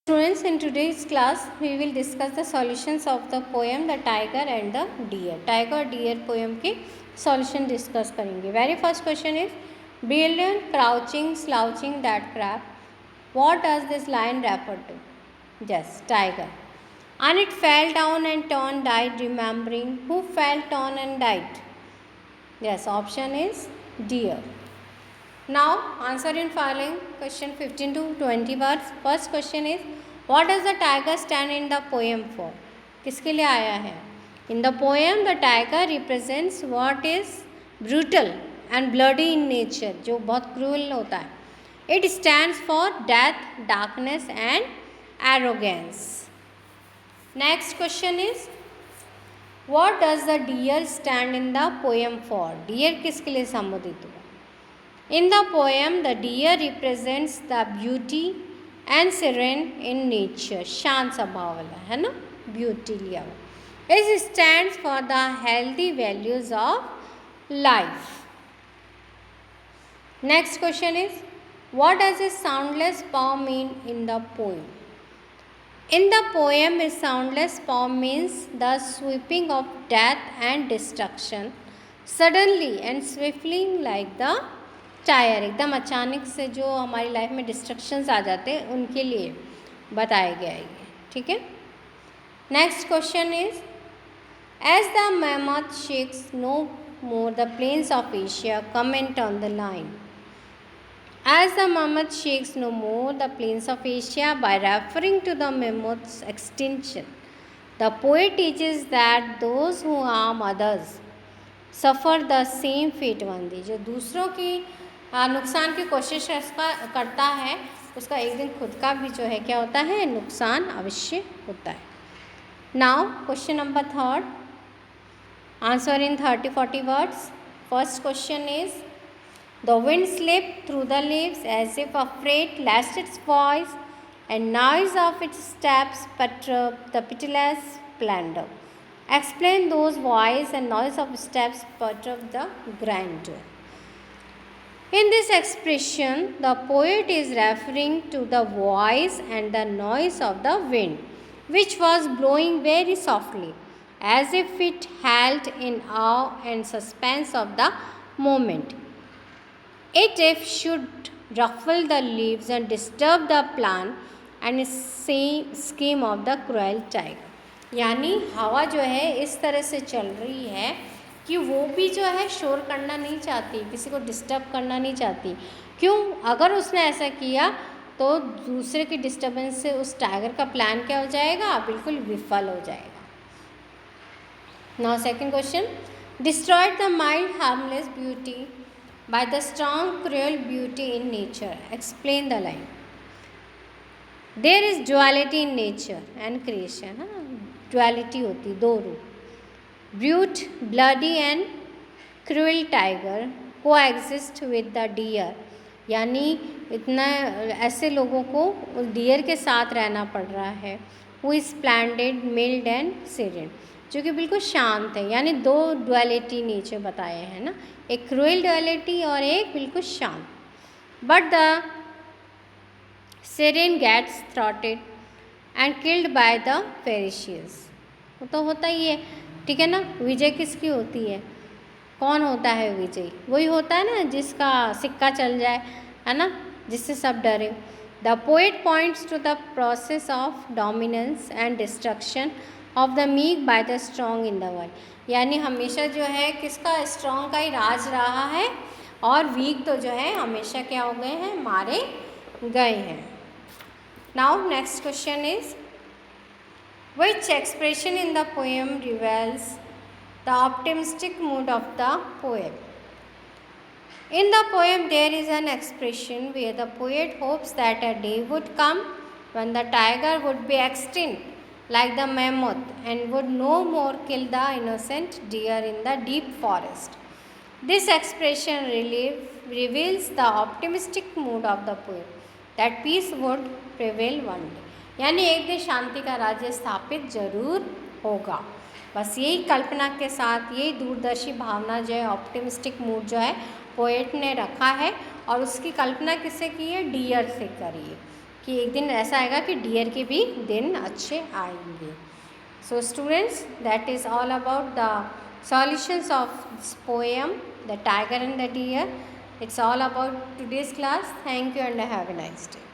Students, in today's class we will discuss the solutions of the poem The Tiger and the Deer. Tiger और Deer poem के solution discuss करेंगे. Very first question is brilliant crouching slouching that crab. What does this line refer to? Yes, tiger. And it fell down and Tom died remembering. Who fell down and died? Yes, option is deer. Now answer in following question 15 to 20 words. First question is what does the tiger stand in the poem for? किसके लिए आया है? In the poem the tiger represents what is brutal and bloody in nature, जो बहुत cruel होता है. It stands for death, darkness and arrogance. Next question is what does the deer stand in the poem for? Deer किसके लिए संबोधित हुआ? In the poem, the deer represents the beauty and serene in nature. शांत स्वभाव वाला है ना, beauty लिया हुआ. It stands for the healthy values of life. Next question is, what does a soundless paw mean in the poem? In the poem, a soundless paw means the sweeping of death and destruction, suddenly and swiftly like the tyre. एकदम अचानक से जो हमारी life में destructions आ जाते हैं उनके लिए बताया गया है. ठीक है. Next question is as the mammoth shakes no more the plains of Asia comment on the line. As the mammoth shakes no more the plains of Asia by referring to the mammoth's extinction the poet teaches that those who harm others suffer the same fate one day. जो दूसरों की नुकसान की कोशिश करता है उसका एक दिन खुद का भी जो है क्या होता है, नुकसान अवश्य होता है. Now question number third, answer in 30-40 words. First question is the wind slip through the leaves as if afraid lest its voice and noise of its steps perturb the pitiless splendor. Explain those voice and noise of steps perturb the grandeur. In this expression, the poet is referring to the voice and the noise of the wind, which was blowing very softly, as if it held in awe and suspense of the moment. It if should ruffle the leaves and disturb the plan and scheme of the cruel tiger. यानी हवा जो है इस तरह से चल रही है कि वो भी जो है शोर करना नहीं चाहती, किसी को डिस्टर्ब करना नहीं चाहती. क्यों? अगर उसने ऐसा किया तो दूसरे की डिस्टर्बेंस से उस टाइगर का प्लान क्या हो जाएगा, बिल्कुल विफल हो जाएगा. Now second question, destroyed the mild harmless beauty by the strong cruel beauty in nature. Explain the line. There is duality in nature and creation. Duality होती, दो रूप. Brute bloody and cruel tiger coexist with the deer. यानी इतना ऐसे लोगों को dear के साथ रहना पड़ रहा है. वो इज स्प्लेंडेड मिल्ड एंड सीरेन, जो कि बिल्कुल शांत है. यानी दो डुअलिटी नेचर बताए हैं ना, एक क्रूअल डुअलिटी और एक बिल्कुल शांत. But the siren gets throttled and killed by the ferocious. वो तो होता ही है, ठीक है ना. विजय किसकी होती है? कौन होता है विजय? वही होता है ना जिसका सिक्का चल जाए, है ना, जिससे सब डरे. The poet points to the process of dominance and destruction of the meek by the strong in the world. यानी हमेशा जो है किसका, स्ट्रॉन्ग का ही राज रहा है और वीक तो जो है हमेशा क्या हो गए हैं, मारे गए हैं. Now next question is which expression in the poem reveals the optimistic mood of the poet. In the poem there is an expression where the poet hopes that a day would come when the tiger would be extinct like the mammoth and would no more kill the innocent deer in the deep forest. This expression reveals the optimistic mood of the poet, that peace would prevail one day. यानी एक दिन शांति का राज्य स्थापित जरूर होगा. बस यही कल्पना के साथ, यही दूरदर्शी भावना जो है, ऑप्टिमिस्टिक मूड जो है पोएट ने रखा है. और उसकी कल्पना किससे की है? डियर से करी है कि एक दिन ऐसा आएगा कि डियर के भी दिन अच्छे आएंगे. So students, that is all about the solutions of this poem, The Tiger and the Deer. It's all about today's class. Thank you and have a nice day.